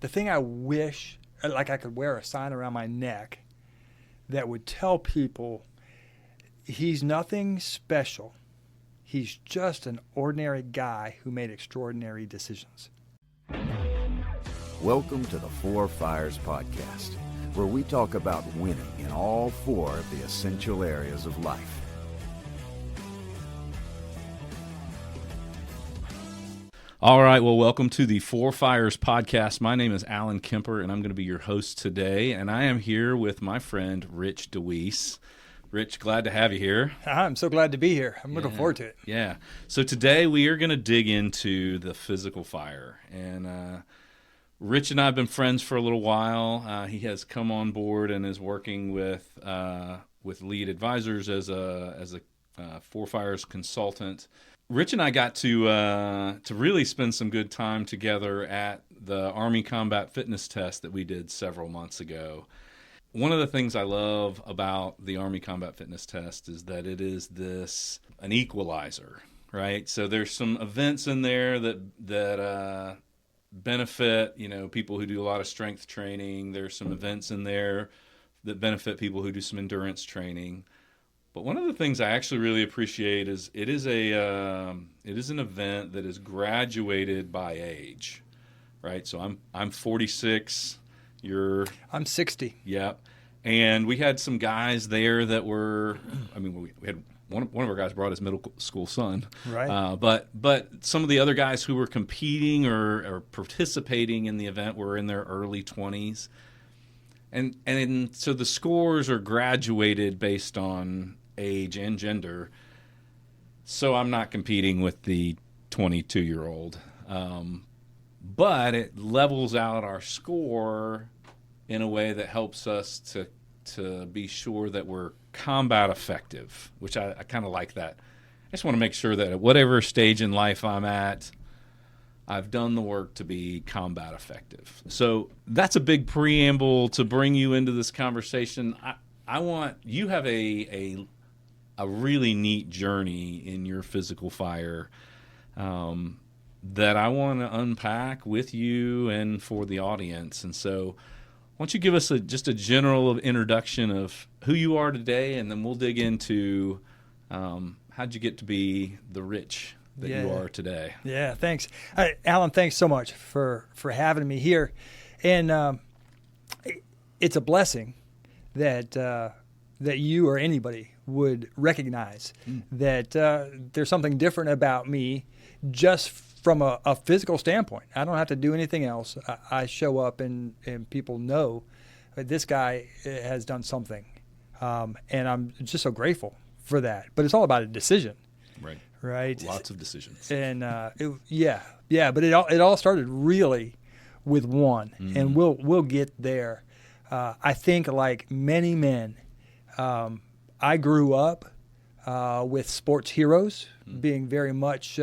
the thing I wish, like I could wear a sign around my neck that would tell people he's nothing special. He's just an ordinary guy who made extraordinary decisions. Welcome to the Four Fires Podcast, where we talk about winning in all four of the essential areas of life. All right, well, welcome to the Four Fires Podcast. My name is Alan Kemper, and I'm going to be your host today, and I am here with my friend Rich Dewees. Rich, glad to have you here. I'm so glad to be here. I'm looking forward to it. Yeah. So today we are going to dig into the physical fire, and Rich and I have been friends for a little while. He has come on board and is working with lead advisors as a Four Fires consultant. Rich and I got to really spend some good time together at the Army Combat Fitness Test that we did several months ago. One of the things I love about the Army Combat Fitness Test is that it is an equalizer, right? So there's some events in there that benefit, people who do a lot of strength training. There's some events in there that benefit people who do some endurance training. But one of the things I actually really appreciate is it is an event that is graduated by age, right? So I'm 46. I'm 60. Yeah, and we had some guys there that were. I mean, we had one of our guys brought his middle school son, right? But some of the other guys who were competing or participating in the event were in their early 20s, and so the scores are graduated based on age and gender. So I'm not competing with the 22-year-old, but it levels out our score in a way that helps us to be sure that we're combat effective, which I kind of like that. I just want to make sure that at whatever stage in life I'm at, I've done the work to be combat effective. So that's a big preamble to bring you into this conversation. I want you have a really neat journey in your physical fire that I want to unpack with you and for the audience. And so why don't you give us just a general introduction of who you are today, and then we'll dig into how'd you get to be the Rich that you are today. Yeah, thanks. Alan, thanks so much for having me here. And it's a blessing that you or anybody would recognize that there's something different about me just from a physical standpoint. I don't have to do anything else. I show up and people know that this guy has done something. And I'm just so grateful for that. But it's all about a decision. Right. Lots of decisions. And but it all started really with one, and we'll get there. I think like many men, I grew up with sports heroes, being very much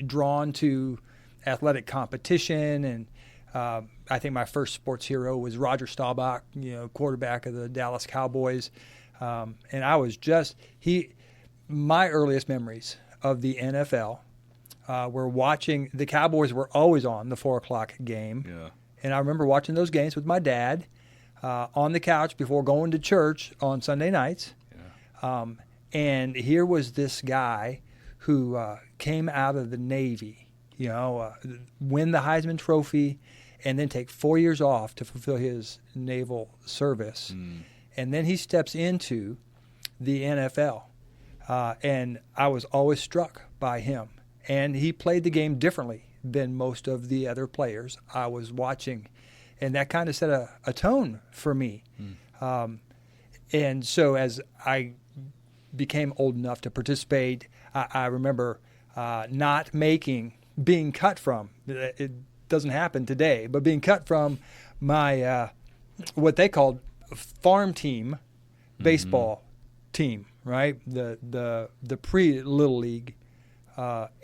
drawn to athletic competition, and I think my first sports hero was Roger Staubach, quarterback of the Dallas Cowboys, and I was my earliest memories of the NFL were watching. The Cowboys were always on the 4:00 game, and I remember watching those games with my dad on the couch before going to church on Sunday nights. And here was this guy who came out of the Navy, win the Heisman Trophy, and then take 4 years off to fulfill his naval service. And then he steps into the NFL. And I was always struck by him. And he played the game differently than most of the other players I was watching. And that kind of set a tone for me. And so as I became old enough to participate, I remember being cut from, it doesn't happen today, but being cut from my, what they called farm team baseball team, right? The pre-Little League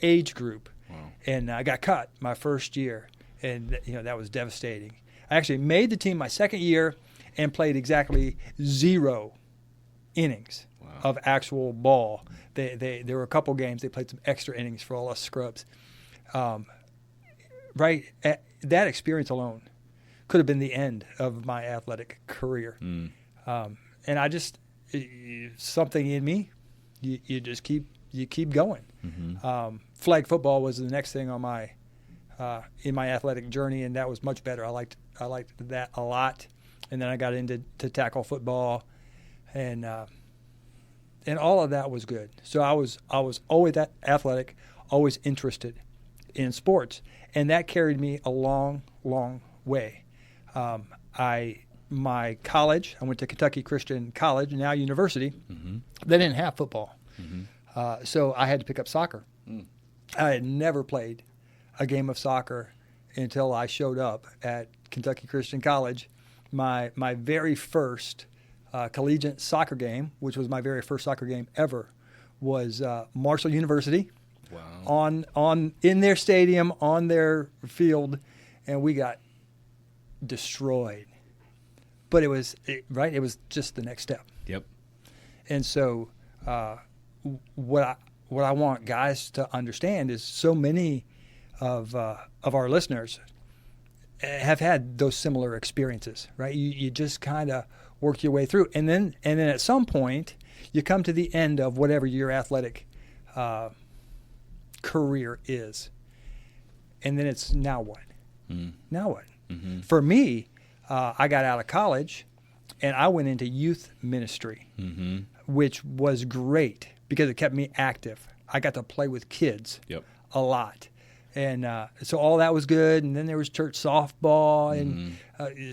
age group. Wow. And I got cut my first year, and that was devastating. I actually made the team my second year and played exactly 0 innings of actual ball. There were a couple games they played some extra innings for all us scrubs. right, that experience alone could have been the end of my athletic career. And I just, something in me, you just keep going. Flag football was the next thing on my in my athletic journey, and that was much better. I liked that a lot. And then I got into tackle football, and all of that was good. So I was always that athletic, always interested in sports, and that carried me a long way. My college, I went to Kentucky Christian College, now university. They didn't have football, so I had to pick up soccer. I had never played a game of soccer until I showed up at Kentucky Christian College. My very first collegiate soccer game, which was my very first soccer game ever, was Marshall University. Wow. On in their stadium, on their field, and we got destroyed. But it was just the next step. Yep. And so what I want guys to understand is so many of our listeners have had those similar experiences, right? You just kind of work your way through, and then at some point you come to the end of whatever your athletic career is, and then it's now what? Now what? For me, I got out of college and I went into youth ministry, which was great because it kept me active. I got to play with kids a lot. And so all that was good. And then there was church softball. And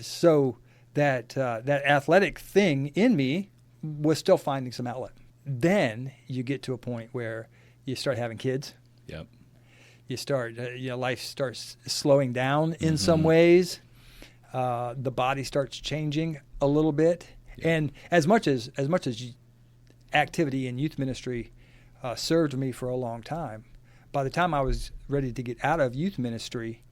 so that athletic thing in me was still finding some outlet. Then you get to a point where you start having kids. Yep. You start, life starts slowing down in some ways. The body starts changing a little bit. Yep. And as much as activity in youth ministry served me for a long time, by the time I was ready to get out of youth ministry,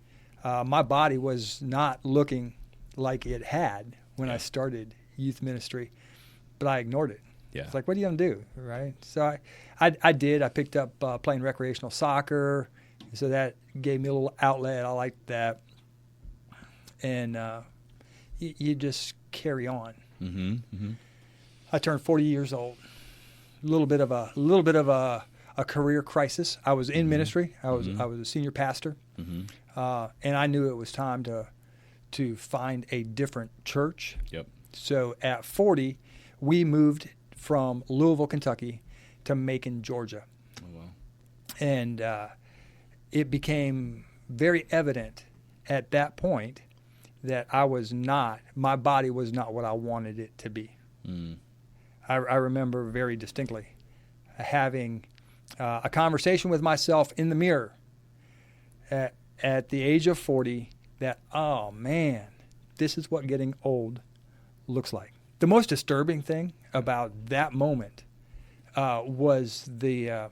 my body was not looking like it had when I started youth ministry, but I ignored it. Yeah. It's like, what are you going to do, right? So I did. I picked up playing recreational soccer, so that gave me a little outlet. I liked that. And you just carry on. I turned 40 years old. A little bit of a career crisis. I was in ministry. I was a senior pastor, and I knew it was time to find a different church. Yep. So at 40, we moved from Louisville, Kentucky, to Macon, Georgia. Oh wow! And it became very evident at that point that my body was not what I wanted it to be. I remember very distinctly having a conversation with myself in the mirror at the age of 40 that, oh man, this is what getting old looks like. The most disturbing thing about that moment was the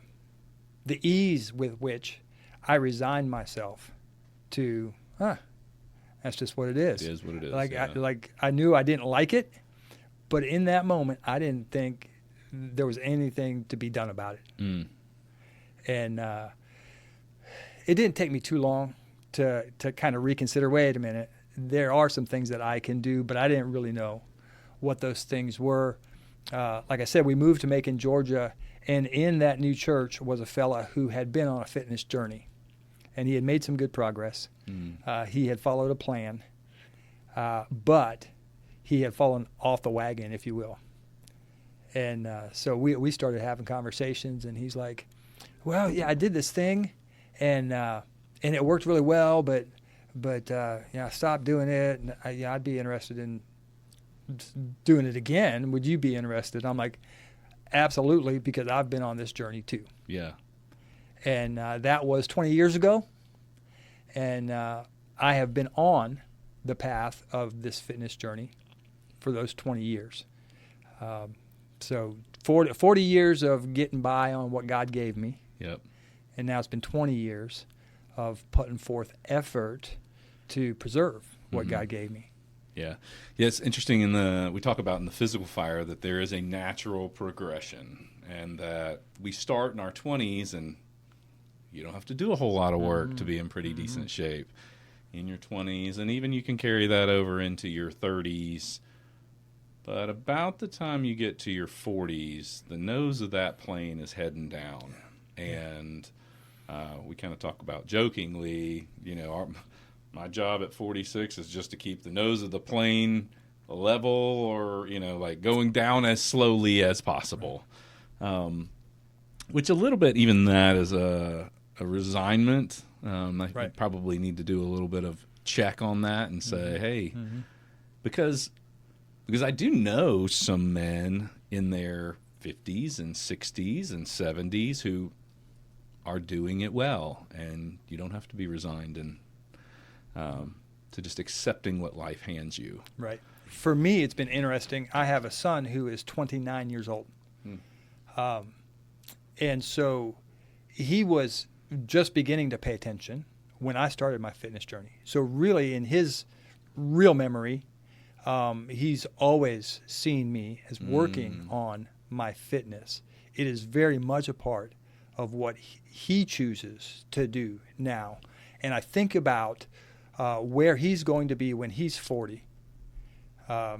ease with which I resigned myself to, that's just what it is. It is what it is. Like I knew I didn't like it, but in that moment, I didn't think there was anything to be done about it. And it didn't take me too long to kind of reconsider, wait a minute, there are some things that I can do, but I didn't really know what those things were. Like I said, we moved to Macon, Georgia, and in that new church was a fella who had been on a fitness journey, and he had made some good progress. He had followed a plan, but he had fallen off the wagon, if you will. And so we started having conversations, and he's like, well, yeah, I did this thing, and it worked really well, but I stopped doing it, and I'd be interested in doing it again. Would you be interested? I'm like, absolutely, because I've been on this journey too. Yeah. And that was 20 years ago, and I have been on the path of this fitness journey for those 20 years. So 40 years of getting by on what God gave me. Yep. And now it's been 20 years of putting forth effort to preserve what God gave me. Yeah. Yeah, it's interesting we talk about in the physical fire that there is a natural progression, and that we start in our 20s and you don't have to do a whole lot of work to be in pretty decent shape in your 20s, and even you can carry that over into your 30s. But about the time you get to your 40s, the nose of that plane is heading down. And we kind of talk about jokingly, my job at 46 is just to keep the nose of the plane level, or, like going down as slowly as possible. Which a little bit, even that is a resignment. I probably need to do a little bit of check on that and say, hey, because I do know some men in their 50s and 60s and 70s who are doing it well, and you don't have to be resigned and to just accepting what life hands you. Right. For me, it's been interesting. I have a son who is 29 years old. And so he was just beginning to pay attention when I started my fitness journey. So really, in his real memory, he's always seen me as working on my fitness. It is very much a part of what he chooses to do now. And I think about where he's going to be when he's 40, how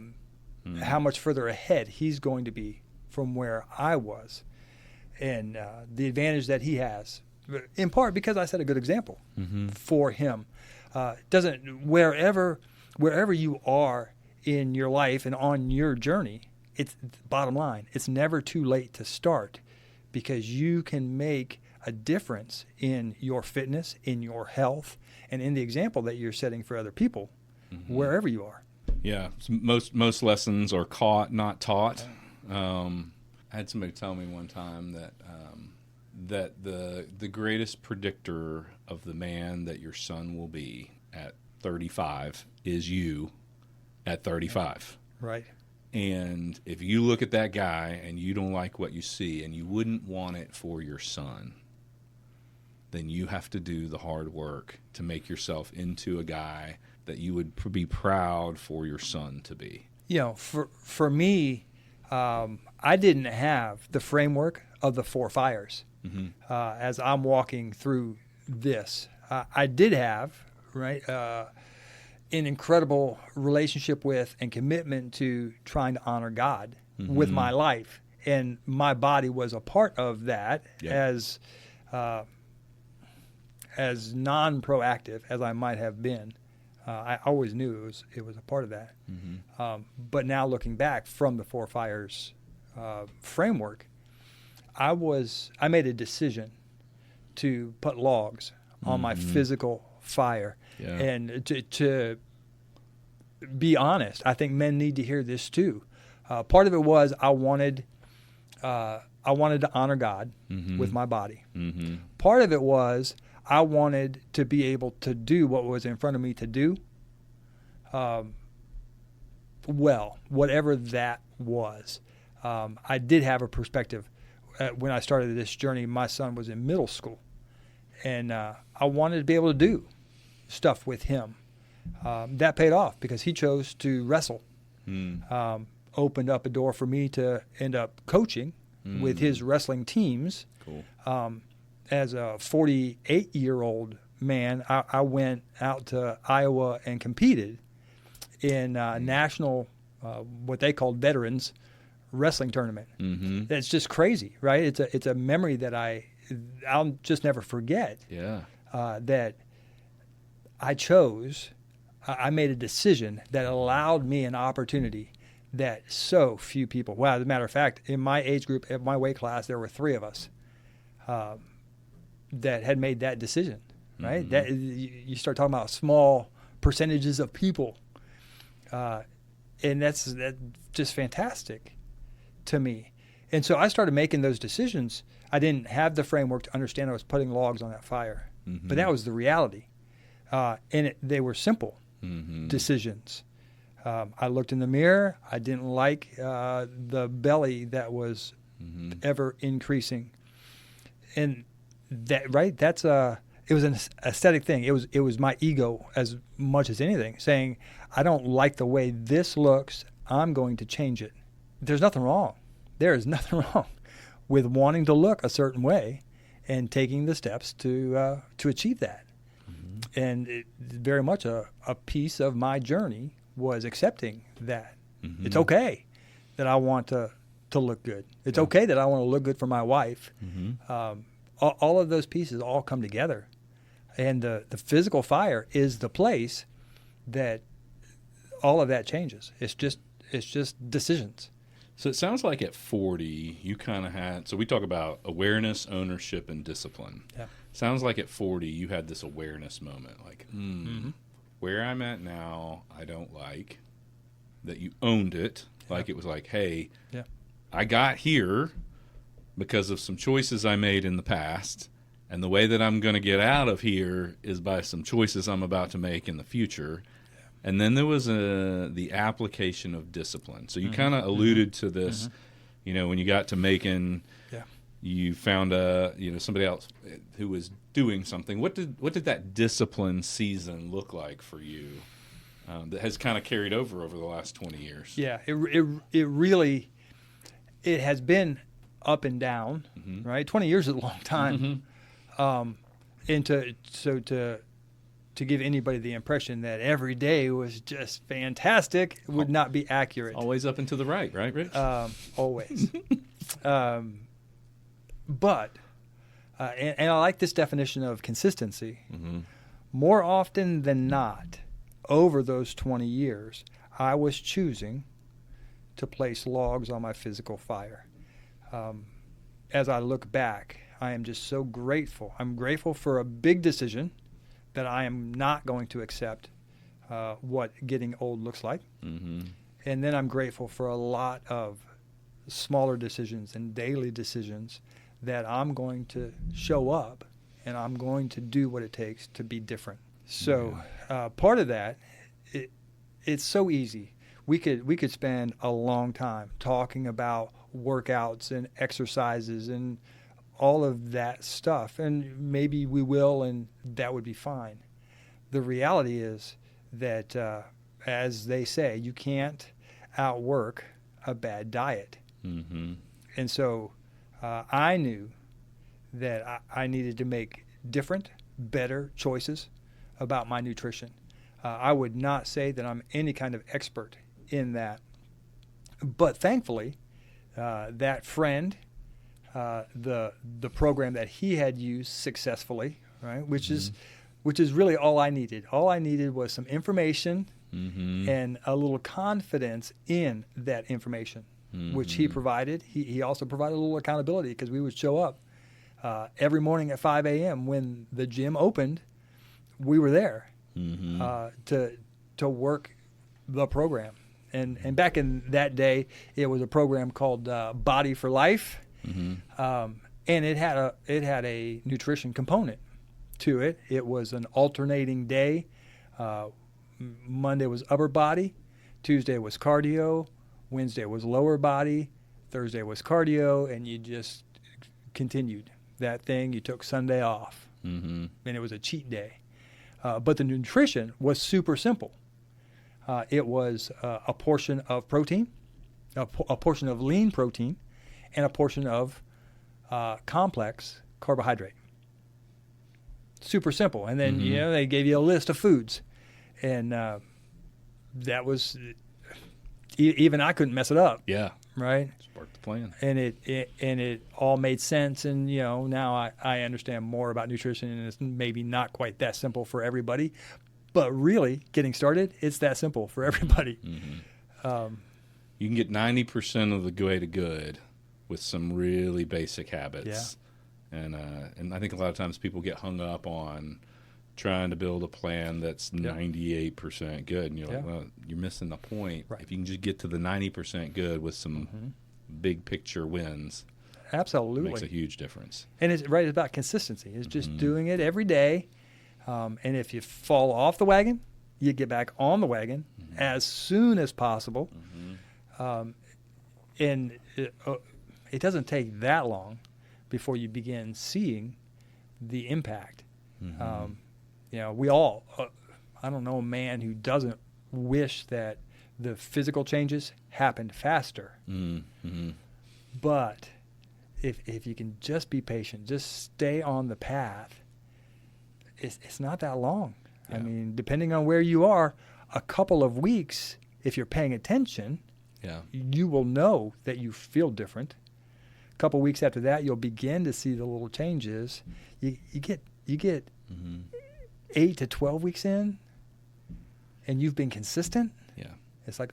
much further ahead he's going to be from where I was, and the advantage that he has, in part because I set a good example for him. Wherever you are in your life and on your journey, it's bottom line, it's never too late to start, because you can make a difference in your fitness, in your health, and in the example that you're setting for other people, wherever you are. Yeah, most lessons are caught, not taught. I had somebody tell me one time that the greatest predictor of the man that your son will be at 35 is you at 35. Right. And if you look at that guy and you don't like what you see and you wouldn't want it for your son, then you have to do the hard work to make yourself into a guy that you would be proud for your son to be. For me, I didn't have the framework of the 4 fires as I'm walking through this. I did have, an incredible relationship with and commitment to trying to honor God with my life. And my body was a part of that, as non-proactive as I might have been. I always knew it was a part of that. But now looking back from the 4 fires framework, I made a decision to put logs on my physical fire. Yeah. And to be honest, I think men need to hear this too. Part of it was I wanted to honor God with my body. Part of it was I wanted to be able to do what was in front of me to do, whatever that was. I did have a perspective. When I started this journey, my son was in middle school, and I wanted to be able to do stuff with him. That paid off because he chose to wrestle. Opened up a door for me to end up coaching with his wrestling teams. Cool. As a 48-year-old man, I went out to Iowa and competed in national, what they called veterans wrestling tournament. That's just crazy, right? It's a memory that I'll just never forget. Yeah. That I made a decision that allowed me an opportunity that so few people. Well, as a matter of fact, in my age group, in my weight class, there were 3 of us that had made that decision, right? That you start talking about small percentages of people, and that's just fantastic to me. And so I started making those decisions. I didn't have the framework to understand I was putting logs on that fire, but that was the reality, and they were simple decisions. I looked in the mirror. I didn't like the belly that was ever increasing, and that's it was an aesthetic thing. It was my ego as much as anything saying, I don't like the way this looks. I'm going to change it. There's nothing wrong. There is nothing wrong with wanting to look a certain way and taking the steps to achieve that. Mm-hmm. And it, very much a piece of my journey was accepting that. Mm-hmm. It's okay that I want to look good. It's okay that I want to look good for my wife. Mm-hmm. All of those pieces all come together. And the physical fire is the place that all of that changes. It's just decisions. So it sounds like at 40, you kind of had, so we talk about awareness, ownership, and discipline. Yeah. Sounds like at 40, you had this awareness moment, like, mm-hmm. where I'm at now, I don't like, that you owned it. Like it was like, hey, I got here because of some choices I made in the past, and the way that I'm going to get out of here is by some choices I'm about to make in the future. Yeah. And then there was the application of discipline. So you kind of alluded to this, when you got to Macon, you found somebody else who was doing something. What did that discipline season look like for you that has kind of carried over the last 20 years? Yeah, it really has been up and down, right? 20 years is a long time. And to give anybody the impression that every day was just fantastic would not be accurate. Always up and to the right, Rich? Always. But I like this definition of consistency. Mm-hmm. More often than not, over those 20 years, I was choosing to place logs on my physical fire. As I look back, I am just so grateful. I'm grateful for a big decision that I am not going to accept what getting old looks like. Mm-hmm. And then I'm grateful for a lot of smaller decisions and daily decisions that I'm going to show up and I'm going to do what it takes to be different. So part of that, it's so easy. We could spend a long time talking about workouts and exercises and all of that stuff, and maybe we will, and that would be fine. The reality is that, as they say, you can't outwork a bad diet. Mm-hmm. And so I knew that I needed to make different, better choices about my nutrition. I would not say that I'm any kind of expert in that, but thankfully, that friend, the program that he had used successfully, right, which is really all I needed. All I needed was some information and a little confidence in that information, which he provided. He also provided a little accountability because we would show up every morning at 5 a.m. when the gym opened. We were there to work the program. And back in that day, it was a program called Body for Life, and it had a nutrition component to it. It was an alternating day. Monday was upper body, Tuesday was cardio, Wednesday was lower body, Thursday was cardio, and you just continued that thing. You took Sunday off, and it was a cheat day. But the nutrition was super simple. It was a portion of protein, a portion of lean protein, and a portion of complex carbohydrate. Super simple. And then, they gave you a list of foods. And that was, even I couldn't mess it up. Yeah. Right? Sparked the plan. And it all made sense. And, now I understand more about nutrition, and it's maybe not quite that simple for everybody. But really, getting started, it's that simple for everybody. You can get 90% of the way to good with some really basic habits. Yeah. And I think a lot of times people get hung up on trying to build a plan that's 98% good. And you're like, well, you're missing the point. Right. If you can just get to the 90% good with some big picture wins. Absolutely. It makes a huge difference. And it's about consistency. It's just doing it every day. And if you fall off the wagon, you get back on the wagon as soon as possible. And it doesn't take that long before you begin seeing the impact. We all, I don't know a man who doesn't wish that the physical changes happened faster. But if you can just be patient, just stay on the path, it's not that long. Yeah. I mean, depending on where you are, a couple of weeks, if you're paying attention, Yeah. you will know that you feel different. A couple of weeks after that, you'll begin to see the little changes. You get Mm-hmm. 8 to 12 weeks in, and you've been consistent. Yeah. It's like,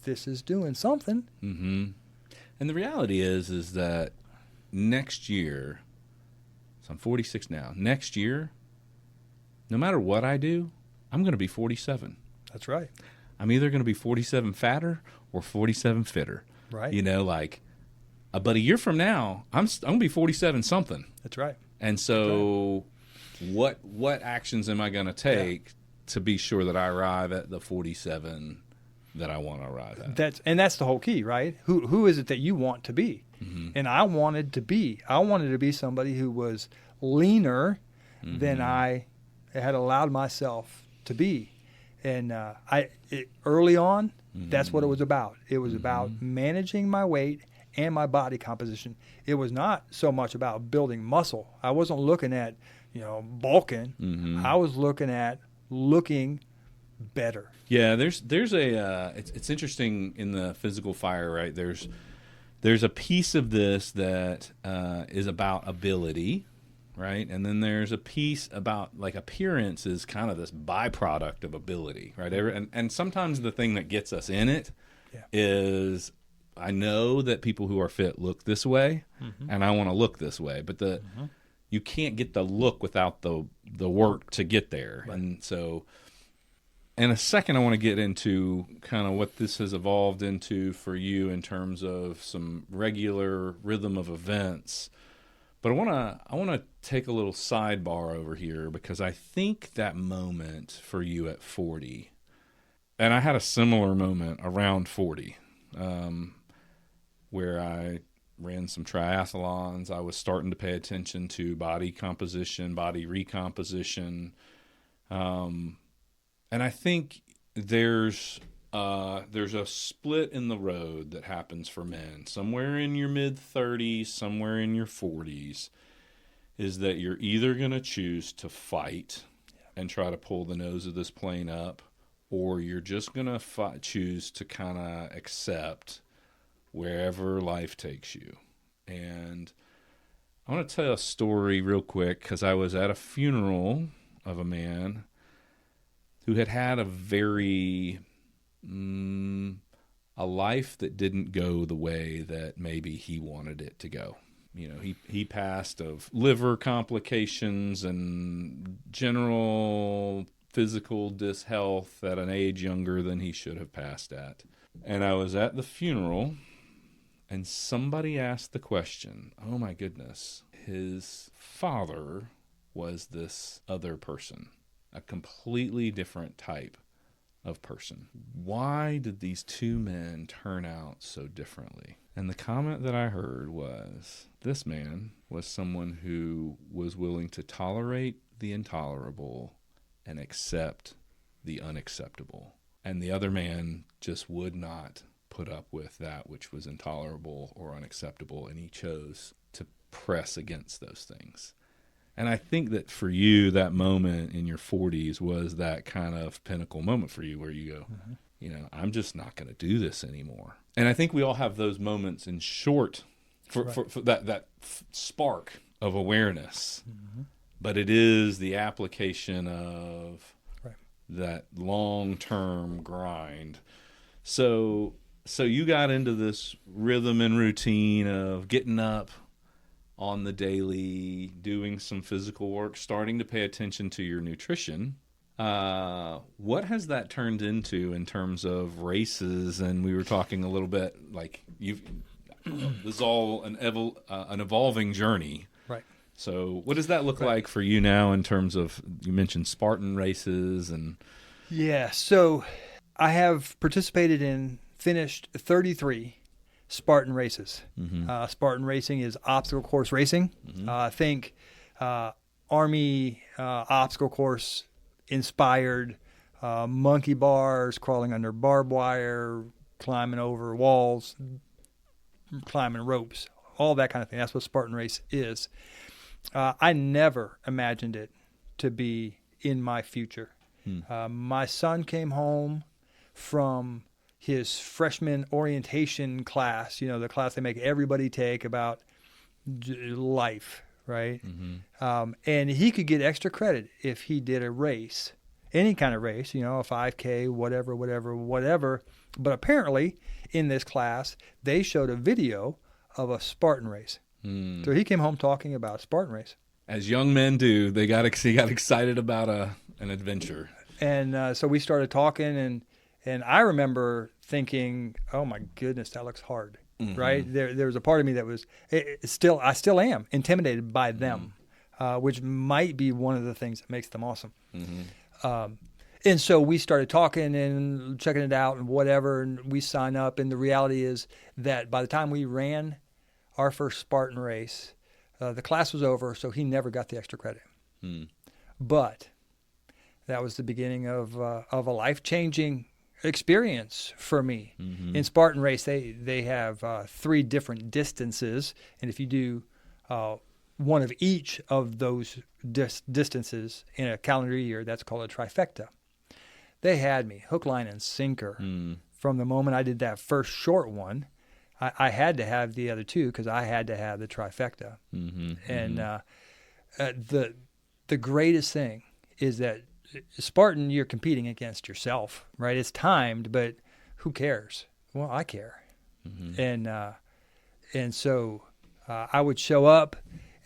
this is doing something. Mm-hmm. And the reality is that next year, so I'm 46 now. Next year, no matter what I do, I'm going to be 47. That's right. I'm either going to be 47 fatter or 47 fitter. Right. You know, but a year from now, I'm going to be 47 something. That's right. And so what actions am I going to take to be sure that I arrive at the 47 that I want to arrive at? That's the whole key, right? Who is it that you want to be? Mm-hmm. And I wanted to be somebody who was leaner than I had allowed myself to be. And early on, that's what it was about. It was about managing my weight and my body composition. It was not so much about building muscle. I wasn't looking at, bulking. Mm-hmm. I was looking at looking better. Yeah, there's it's interesting in the physical fire, right? There's a piece of this that is about ability, right? And then there's a piece about appearance is kind of this byproduct of ability, right? And sometimes the thing that gets us in it is, I know that people who are fit look this way, and I want to look this way, but you can't get the look without the work to get there. Right. And so in a second, I want to get into kind of what this has evolved into for you in terms of some regular rhythm of events. But I want to take a little sidebar over here, because I think that moment for you at 40, and I had a similar moment around 40, where I ran some triathlons. I was starting to pay attention to body composition, body recomposition. And I think there's a split in the road that happens for men. Somewhere in your mid-30s, somewhere in your 40s, is that you're either going to choose to fight and try to pull the nose of this plane up, or you're just going to choose to kind of accept wherever life takes you. And I want to tell a story real quick, because I was at a funeral of a man who had a very a life that didn't go the way that maybe he wanted it to go. He passed of liver complications and general physical dishealth at an age younger than he should have passed at. And I was at the funeral, and somebody asked the question, oh my goodness, his father was this other person, a completely different type of person. Why did these two men turn out so differently? And the comment that I heard was, this man was someone who was willing to tolerate the intolerable and accept the unacceptable. And the other man just would not put up with that which was intolerable or unacceptable, and he chose to press against those things. And I think that for you, that moment in your 40s was that kind of pinnacle moment for you, where you go, I'm just not going to do this anymore. And I think we all have those moments in short for that spark of awareness. But it is the application of that long-term grind. So you got into this rhythm and routine of getting up on the daily, doing some physical work, starting to pay attention to your nutrition. What has that turned into in terms of races? And we were talking a little bit this is all an evolving journey. Right. So what does that look like for you now in terms of, you mentioned Spartan races and... Yeah, so I have participated in, finished 33 Spartan races. Spartan racing is obstacle course racing. Think Army obstacle course inspired, monkey bars, crawling under barbed wire, climbing over walls, climbing ropes, all that kind of thing. That's what Spartan Race is. I never imagined it to be in my future. My son came home from his freshman orientation class, the class they make everybody take about life, right? And he could get extra credit if he did a race, any kind of race, a 5K, whatever. But apparently in this class, they showed a video of a Spartan race. So he came home talking about a Spartan race. As young men do, he got excited about an adventure. And so we started talking, and I remember thinking, oh my goodness, that looks hard, right? There was a part of me that was I still am intimidated by them, which might be one of the things that makes them awesome. And so we started talking and checking it out and whatever, and we signed up. And the reality is that by the time we ran our first Spartan race, the class was over, so he never got the extra credit. But that was the beginning of a life-changing experience for me. In Spartan Race, they have 3 different distances, and if you do one of each of those distances in a calendar year, that's called a trifecta. They had me hook, line, and sinker. From the moment I did that first short one, I had to have the other 2 because I had to have the trifecta. And the greatest thing is that Spartan, you're competing against yourself, right? It's timed, but who cares? Well, I care. And so I would show up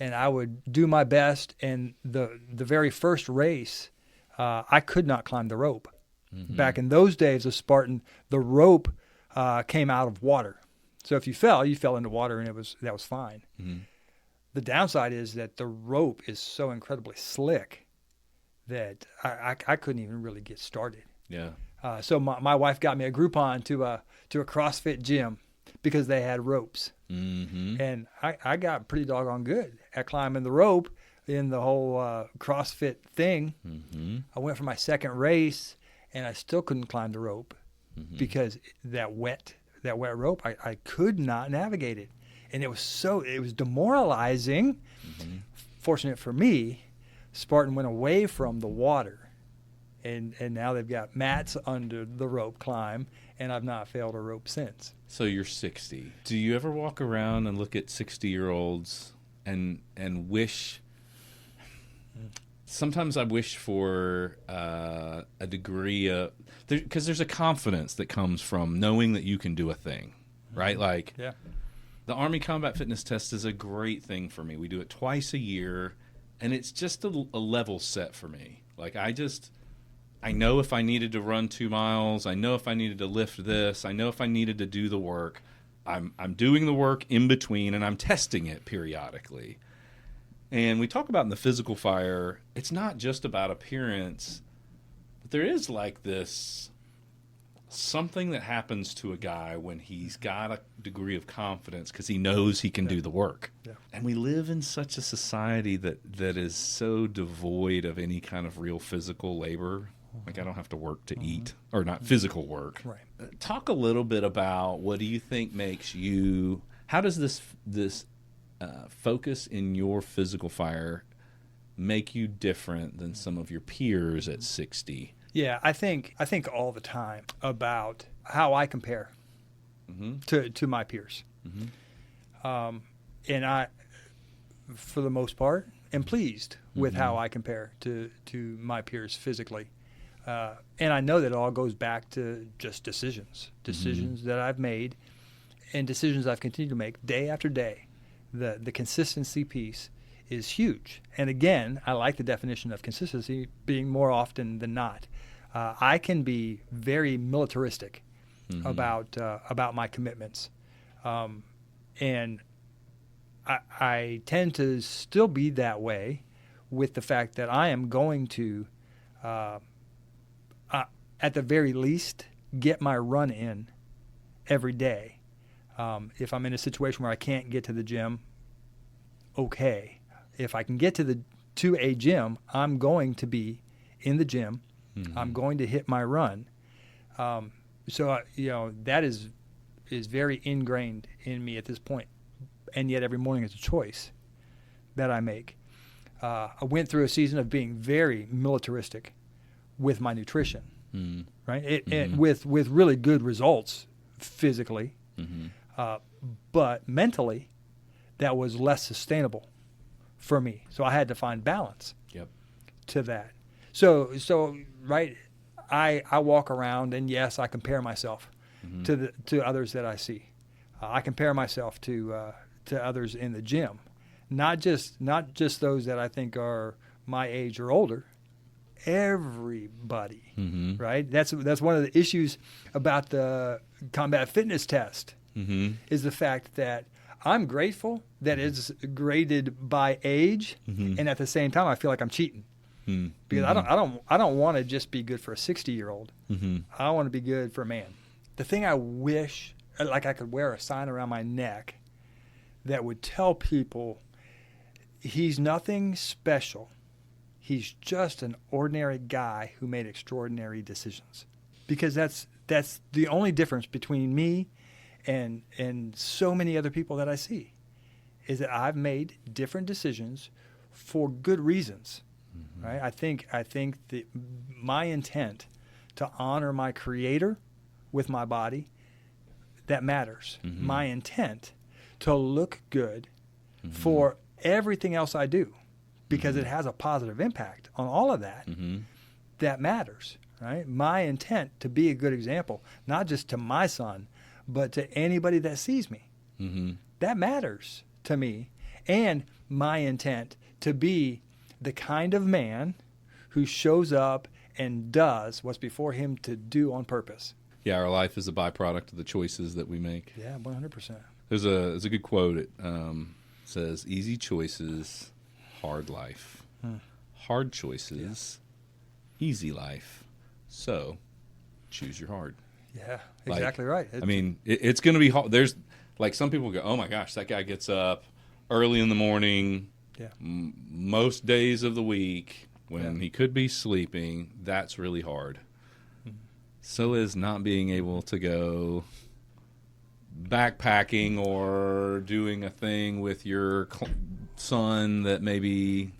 and I would do my best. And the very first race, I could not climb the rope. Back in those days of Spartan, the rope came out of water. So if you fell into water, and that was fine. The downside is that the rope is so incredibly slick that I couldn't even really get started. So my wife got me a Groupon to a CrossFit gym because they had ropes. And I got pretty doggone good at climbing the rope in the whole CrossFit thing. I went for my second race, and I still couldn't climb the rope because that wet rope, I could not navigate it. And it was demoralizing. Fortunate for me, Spartan went away from the water, and now they've got mats under the rope climb, and I've not failed a rope since. So you're 60. Do you ever walk around and look at 60-year-olds and wish? Sometimes I wish for a degree of, because there's a confidence that comes from knowing that you can do a thing, right? Like, the Army Combat Fitness Test is a great thing for me. We do it twice a year, and it's just a level set for me. Like, I know if I needed to run 2 miles, I know if I needed to lift this, I know if I needed to do the work. I'm doing the work in between, and I'm testing it periodically. And we talk about in the physical fire, it's not just about appearance, but there is like this something that happens to a guy when he's got a degree of confidence because he knows he can do the work. And we live in such a society that is so devoid of any kind of real physical labor. Like, I don't have to work to eat, or not physical work. Talk a little bit about what do you think makes you, how does this focus in your physical fire make you different than some of your peers at 60? Yeah, I think all the time about how I compare to my peers. And I, for the most part, am pleased with how I compare to my peers physically. And I know that it all goes back to just decisions that I've made and decisions I've continued to make day after day. The consistency piece is huge. And again, I like the definition of consistency being more often than not. I can be very militaristic about my commitments. And I tend to still be that way with the fact that I am going to, at the very least, get my run in every day. If I'm in a situation where I can't get to the gym, okay. If I can get to a gym, I'm going to be in the gym. I'm going to hit my run. So that is is very ingrained in me at this point, and yet every morning is a choice that I make. I went through a season of being very militaristic with my nutrition, right? It with really good results physically, but mentally, that was less sustainable for me. So I had to find balance to that. So right, I walk around, and yes, I compare myself to others that I see. I compare myself to others in the gym, not just those that I think are my age or older. Everybody, right? That's one of the issues about the combat fitness test is the fact that I'm grateful that it's graded by age, and at the same time, I feel like I'm cheating because I don't want to just be good for a 60-year-old. I want to be good for a man. The thing I wish, like I could wear a sign around my neck that would tell people he's nothing special. He's just an ordinary guy who made extraordinary decisions. Because that's the only difference between me and so many other people that I see, is that I've made different decisions for good reasons. Right? I think that my intent to honor my Creator with my body, that matters. My intent to look good for everything else I do, because it has a positive impact on all of that, that matters, right? My intent to be a good example, not just to my son, but to anybody that sees me. That matters to me. And my intent to be the kind of man who shows up and does what's before him to do on purpose. Yeah, our life is a byproduct of the choices that we make. Yeah, 100%. There's a good quote. It says, "Easy choices, hard life. Hard choices, easy life. So, choose your hard." Yeah, exactly right. I mean, it's going to be hard. There's, like, some people go, "Oh my gosh, that guy gets up early in the morning, most days of the week when he could be sleeping. That's really hard." So is not being able to go backpacking or doing a thing with your son that maybe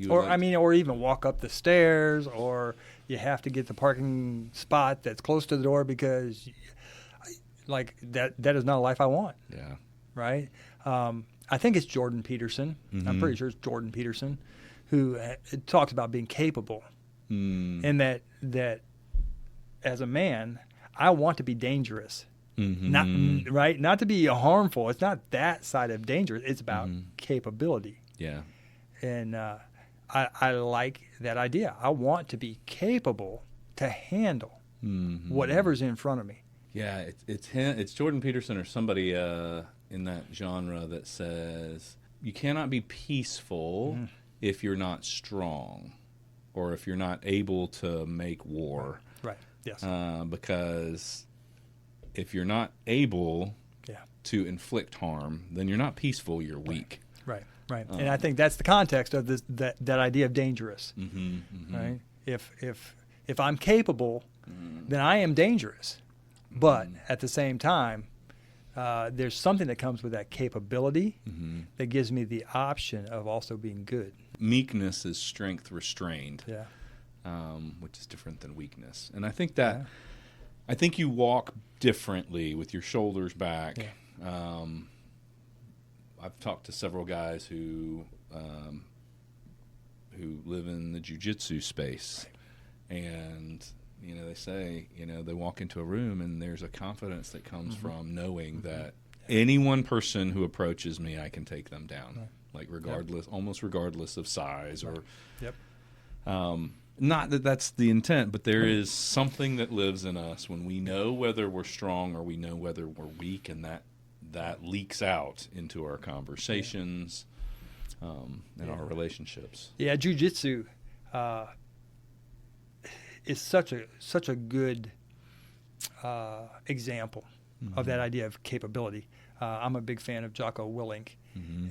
or even walk up the stairs, or you have to get the parking spot that's close to the door because like that is not a life I want. Yeah. Right? I think it's Jordan Peterson. I'm pretty sure it's Jordan Peterson who talks about being capable. And that as a man, I want to be dangerous. Not to be harmful. It's not that side of dangerous. It's about capability. Yeah. And I like that idea. I want to be capable to handle whatever's in front of me. Yeah, it's him. It's Jordan Peterson or somebody in that genre that says you cannot be peaceful if you're not strong, or if you're not able to make war. Right. Yes. Because if you're not able to inflict harm, then you're not peaceful. You're weak. Right. And I think that's the context of this that idea of dangerous. Right. If I'm capable, then I am dangerous. But at the same time, there's something that comes with that capability that gives me the option of also being good. Meekness is strength restrained. Yeah. Which is different than weakness. And I think that I think you walk differently with your shoulders back. Yeah. I've talked to several guys who live in the jiu-jitsu space, and they say they walk into a room and there's a confidence that comes from knowing that any one person who approaches me, I can take them down, like regardless, almost regardless of size or. Not that that's the intent, but there is something that lives in us when we know whether we're strong or we know whether we're weak, and that leaks out into our conversations and our relationships. Yeah, jiu-jitsu is such a good example of that idea of capability. I'm a big fan of Jocko Willink,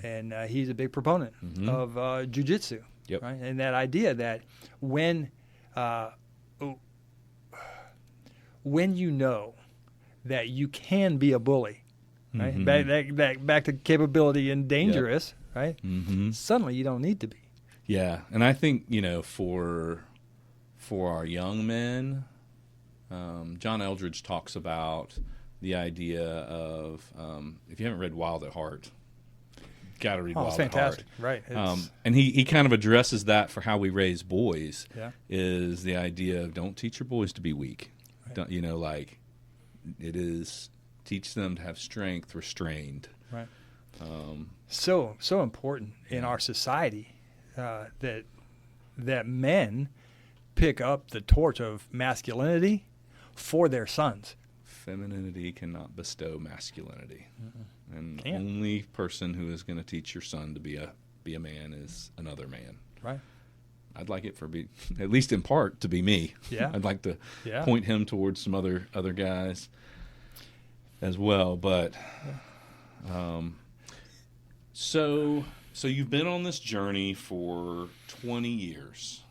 and he's a big proponent of jiu-jitsu. Yep. Right? And that idea that when you know that you can be a bully, right? Mm-hmm. Back to capability and dangerous, right? Mm-hmm. Suddenly you don't need to be. Yeah, and I think, for our young men, John Eldredge talks about the idea of, if you haven't read Wild at Heart, got to read Wild It's fantastic, at Heart. right? And he kind of addresses that for how we raise boys. Yeah. Is the idea of don't teach your boys to be weak. Right. Don't, it is teach them to have strength restrained. Right. So important in our society that men pick up the torch of masculinity for their sons. Femininity cannot bestow masculinity. And Can't. the only person who is going to teach your son to be a man is another man. Right. I'd like it at least in part, to be me. Yeah. I'd like to Yeah. point him towards some other guys as well. But so you've been on this journey for 20 years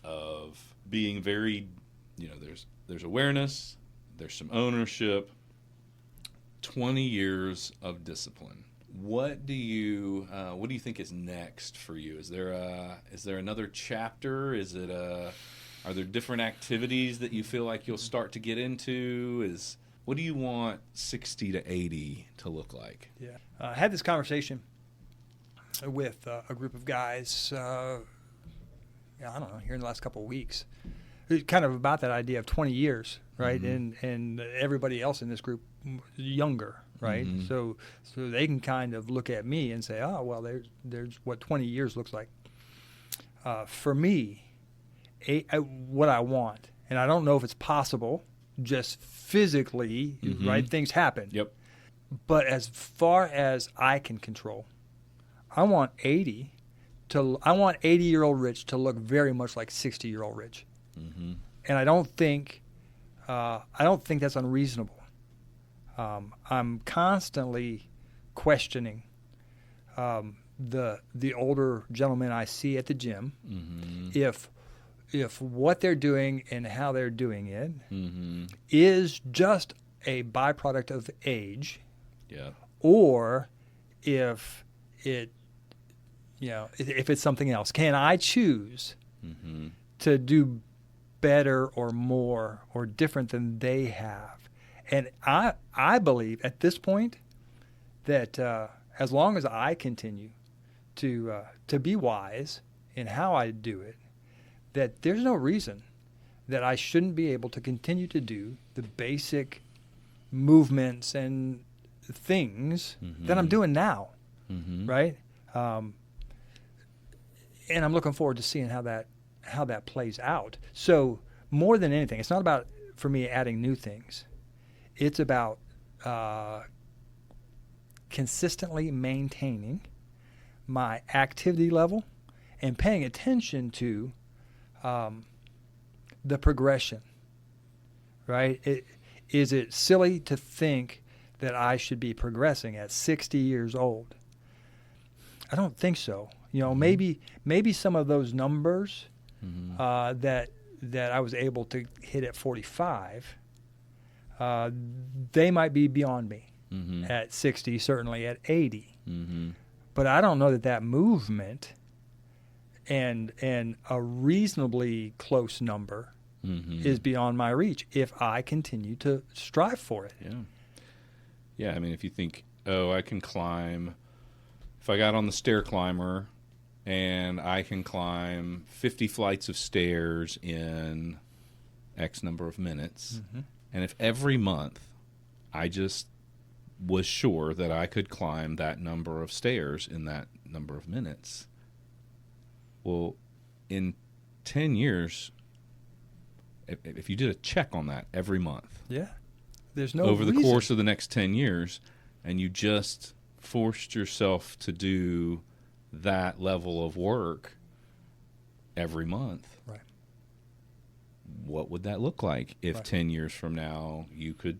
of being very, there's awareness, there's some ownership, 20 years of discipline. What do you think is next for you? Is there another chapter? Are there different activities that you feel like you'll start to get into? What do you want 60 to 80 to look like? Yeah. I had this conversation with a group of guys, I don't know, here in the last couple of weeks. It's kind of about that idea of 20 years, right? Mm-hmm. And everybody else in this group younger, right? Mm-hmm. So they can kind of look at me and say, oh, well, there's what 20 years looks like. For me, what I want, and I don't know if it's possible, just physically, Mm-hmm. right? Things happen. Yep. But as far as I can control, I want 80-year-old Rich to look very much like 60-year-old Rich. Mm-hmm. And I don't think that's unreasonable. I'm constantly questioning the older gentlemen I see at the gym, Mm-hmm. if what they're doing and how they're doing it Mm-hmm. is just a byproduct of age, Yeah. or if it's something else. Can I choose Mm-hmm. to do better or more or different than they have? And I believe at this point that as long as I continue to be wise in how I do it, that there's no reason that I shouldn't be able to continue to do the basic movements and things that I'm doing now, Mm-hmm. right? And I'm looking forward to seeing how that plays out. So more than anything, it's not about, for me, adding new things. It's about consistently maintaining my activity level and paying attention to the progression, right? Is it silly to think that I should be progressing at 60 years old? I don't think so. Maybe some of those numbers Mm-hmm. that I was able to hit at 45, they might be beyond me Mm-hmm. at 60, certainly at 80. Mm-hmm. But I don't know that movement and a reasonably close number Mm-hmm. is beyond my reach if I continue to strive for it. Yeah. Yeah, I mean, if you think, I can climb, if I got on the stair climber and I can climb 50 flights of stairs in X number of minutes, and if every month I just was sure that I could climb that number of stairs in that number of minutes, well, in 10 years, if you did a check on that every month, Yeah. There's no over the reason. course of the next 10 years, and you just forced yourself to do that level of work every month, Right. what would that look like if Right. 10 years from now you could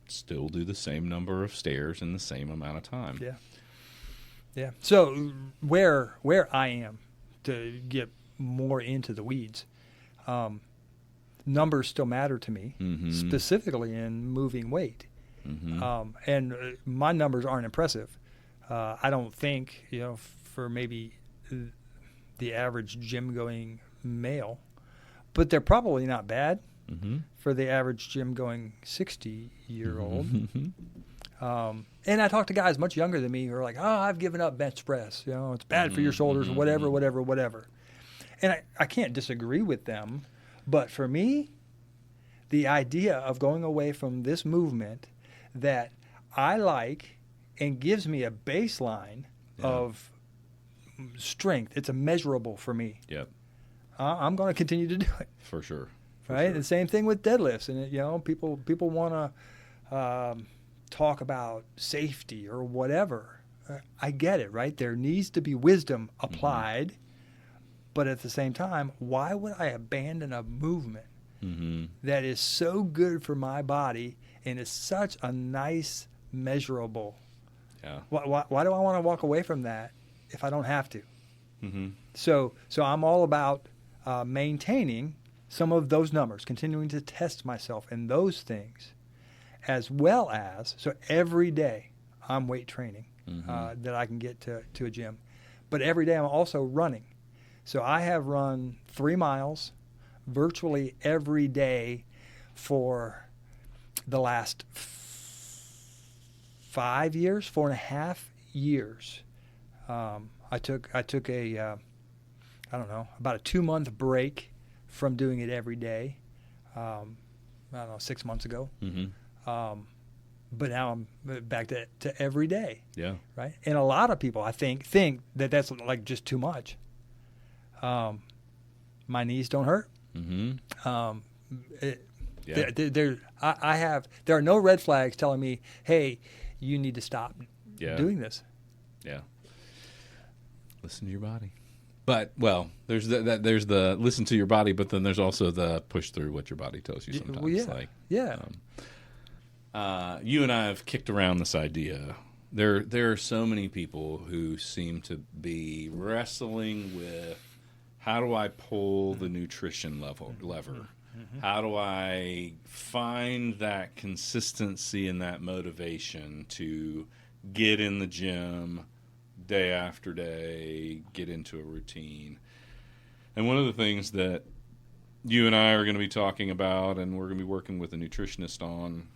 still do the same number of stairs in the same amount of time? Yeah. Yeah. So where I am, to get more into the weeds, numbers still matter to me, Mm-hmm. specifically in moving weight. And my numbers aren't impressive. I don't think, for maybe the average gym-going male, but they're probably not bad for the average gym-going 60-year-old. And I talk to guys much younger than me who are like, oh, I've given up bench press. It's bad for your shoulders, whatever. And I can't disagree with them. But for me, the idea of going away from this movement that I like and gives me a baseline of strength, it's immeasurable for me. Yep. I'm going to continue to do it. For sure. Right? The same thing with deadlifts. And, people want to talk about safety or whatever. I get it, right? There needs to be wisdom applied. But at the same time, why would I abandon a movement that is so good for my body and is such a nice, measurable? Yeah. Why do I want to walk away from that if I don't have to? So I'm all about maintaining some of those numbers, continuing to test myself in those things, as well as, so every day I'm weight training that I can get to a gym. But every day I'm also running. So I have run 3 miles virtually every day for the last 5 years, 4.5 years. I took a about a 2-month break from doing it every day. 6 months ago. But now I'm back to every day. Yeah. Right. And a lot of people, I think that that's like just too much. My knees don't hurt. There are no red flags telling me, hey, you need to stop doing this. Yeah. Listen to your body. But, well, there's the listen to your body, but then there's also the push through what your body tells you sometimes. You and I have kicked around this idea. There are so many people who seem to be wrestling with, how do I pull the nutrition lever? How do I find that consistency and that motivation to get in the gym day after day, get into a routine? And one of the things that you and I are going to be talking about, and we're going to be working with a nutritionist on,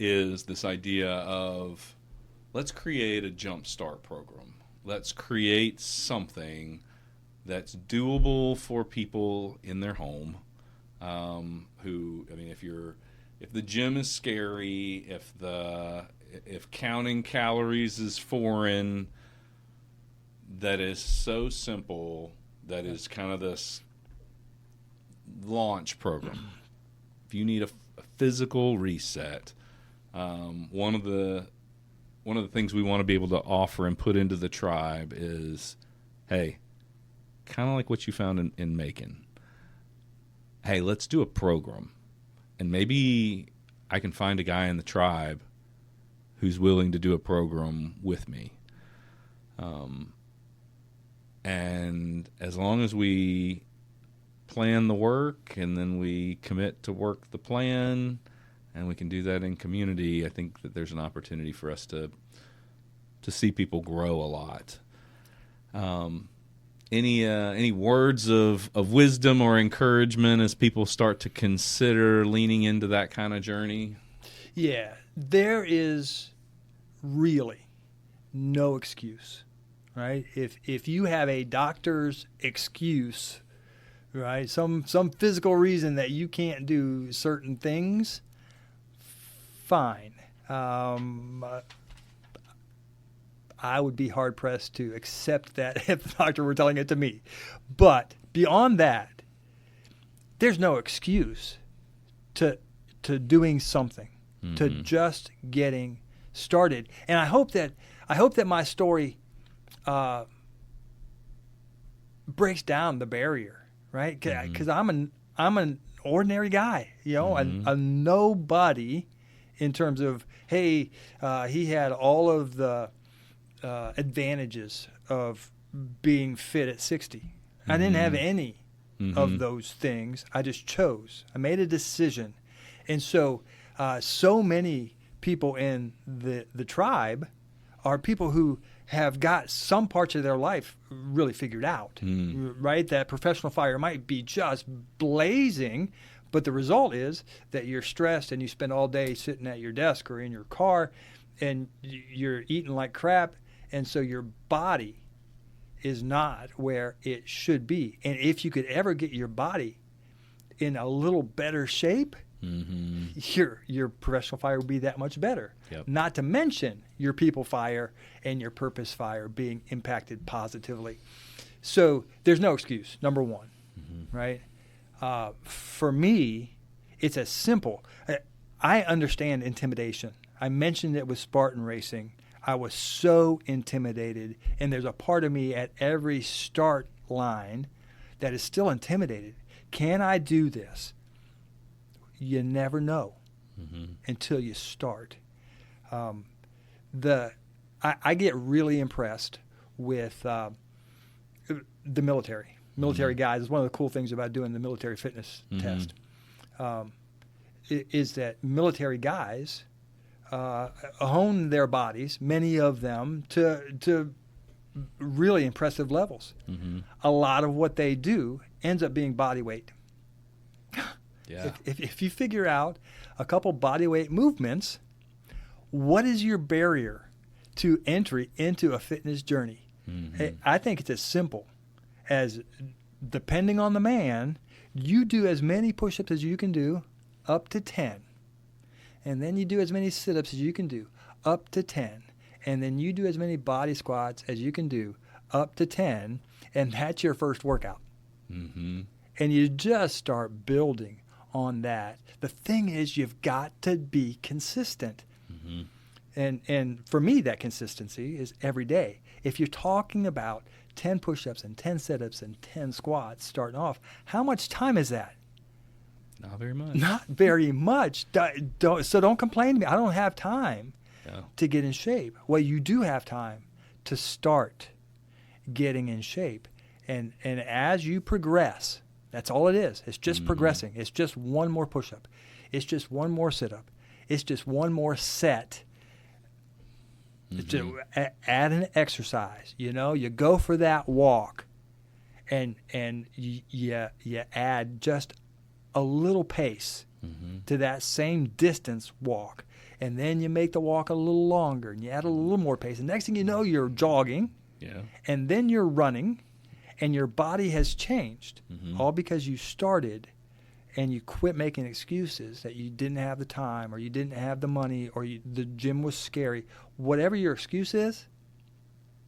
is this idea of, let's create a jump start program. Let's create something that's doable for people in their home. If the gym is scary, if counting calories is foreign, that is so simple. That is kind of this launch program. If you need a physical reset, one of the things we want to be able to offer and put into the tribe is, hey, kind of like what you found in Macon. Hey, let's do a program. And maybe I can find a guy in the tribe who's willing to do a program with me. And as long as we plan the work and then we commit to work the plan, and we can do that in community, I think that there's an opportunity for us to see people grow a lot. Any words of wisdom or encouragement as people start to consider leaning into that kind of journey? Yeah, there is really no excuse, right? If you have a doctor's excuse, right, some physical reason that you can't do certain things, fine. I would be hard-pressed to accept that if the doctor were telling it to me. But beyond that, there's no excuse to doing something, to just getting started. And I hope that my story breaks down the barrier, right? Because I'm an ordinary guy, a nobody in terms of, hey, he had all of the advantages of being fit at 60. I didn't have any of those things. I just chose. I made a decision. And so many people in the tribe are people who have got some parts of their life really figured out, right? That professional fire might be just blazing, but the result is that you're stressed and you spend all day sitting at your desk or in your car and you're eating like crap. And so your body is not where it should be. And if you could ever get your body in a little better shape, your professional fire would be that much better. Yep. Not to mention your people fire and your purpose fire being impacted positively. So there's no excuse, number one, right? For me, it's as simple. I understand intimidation. I mentioned it with Spartan racing. I was so intimidated, and there's a part of me at every start line that is still intimidated. Can I do this? You never know until you start. I get really impressed with the military. Military guys. It's one of the cool things about doing the military fitness test. Is that military guys hone their bodies, many of them, to really impressive levels. A lot of what they do ends up being body weight. Yeah. If you figure out a couple body weight movements, what is your barrier to entry into a fitness journey? I think it's as simple as, depending on the man, you do as many push-ups as you can do, up to 10. And then you do as many sit-ups as you can do, up to 10. And then you do as many body squats as you can do, up to 10. And that's your first workout. And you just start building on that. The thing is, you've got to be consistent. And for me, that consistency is every day. If you're talking about 10 push-ups and 10 sit-ups and 10 squats starting off, how much time is that? Not very much. Not very much. So don't complain to me. I don't have time to get in shape. Well, you do have time to start getting in shape. And as you progress, that's all it is. It's just progressing. It's just one more push-up. It's just one more sit-up. It's just one more set. To add an exercise. You know, you go for that walk, and you add just a little pace to that same distance walk, and then you make the walk a little longer, and you add a little more pace. And next thing you know, you're jogging, and then you're running, and your body has changed, all because you started and you quit making excuses that you didn't have the time or you didn't have the money or the gym was scary. Whatever your excuse is,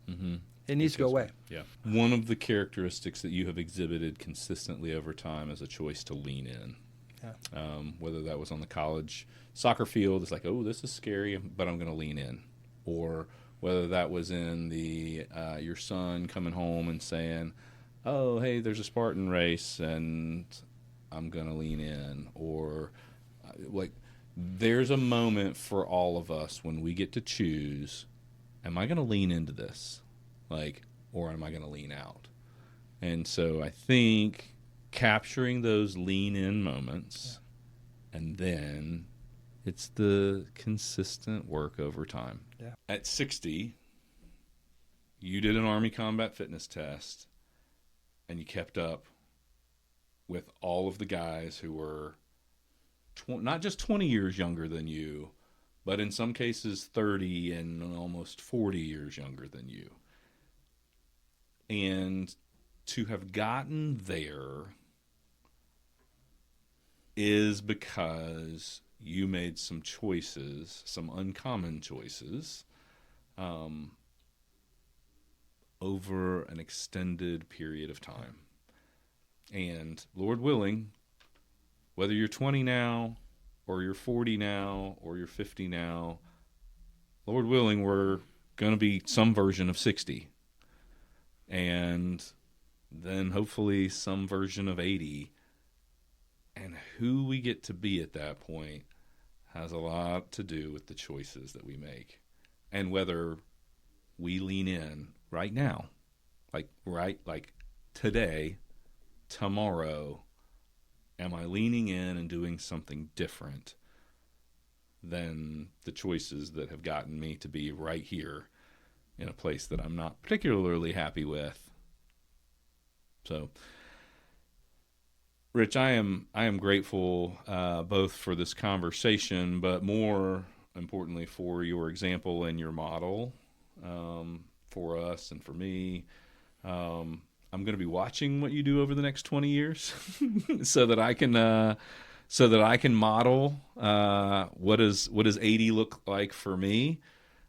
it needs to go away. Yeah. One of the characteristics that you have exhibited consistently over time is a choice to lean in. Whether that was on the college soccer field, it's like, oh, this is scary, but I'm going to lean in. Or whether that was in the your son coming home and saying, oh, hey, there's a Spartan race, and I'm going to lean in. Or like, there's a moment for all of us when we get to choose, am I going to lean into this? Like, or am I going to lean out? And so I think capturing those lean in moments, and then it's the consistent work over time. At 60, you did an Army combat fitness test, and you kept up with all of the guys who were not just 20 years younger than you, but in some cases 30 and almost 40 years younger than you. And to have gotten there is because you made some choices, some uncommon choices, over an extended period of time. And Lord willing, whether you're 20 now, or you're 40 now, or you're 50 now, Lord willing, we're going to be some version of 60. And then hopefully some version of 80. And who we get to be at that point has a lot to do with the choices that we make. And whether we lean in right now, like today, tomorrow, am I leaning in and doing something different than the choices that have gotten me to be right here in a place that I'm not particularly happy with? So, Rich, I am grateful both for this conversation, but more importantly for your example and your model for us and for me. I'm going to be watching what you do over the next 20 years, so that I can model what does 80 look like for me.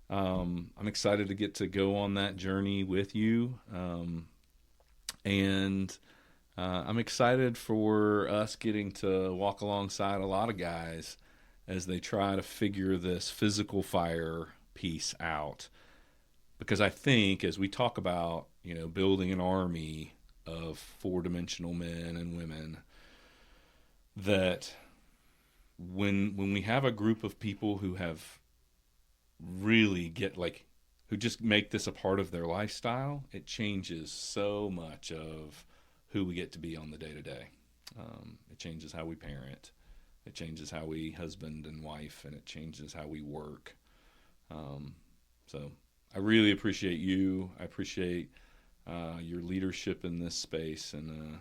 I'm excited to get to go on that journey with you, and I'm excited for us getting to walk alongside a lot of guys as they try to figure this physical fire piece out. Because I think as we talk about, building an army of 4-dimensional men and women, that when we have a group of people who have really who just make this a part of their lifestyle, it changes so much of who we get to be on the day-to-day. It changes how we parent. It changes how we husband and wife, and it changes how we work. So I really appreciate you. I appreciate your leadership in this space, and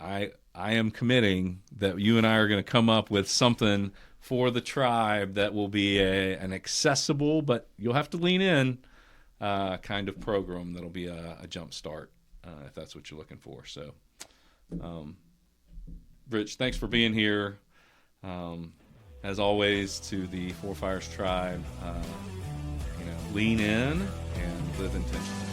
I am committing that you and I are going to come up with something for the tribe that will be an accessible, but you'll have to lean in kind of program that'll be a jump start if that's what you're looking for. So, Rich, thanks for being here. As always, to the Four Fires tribe, lean in and live intentionally.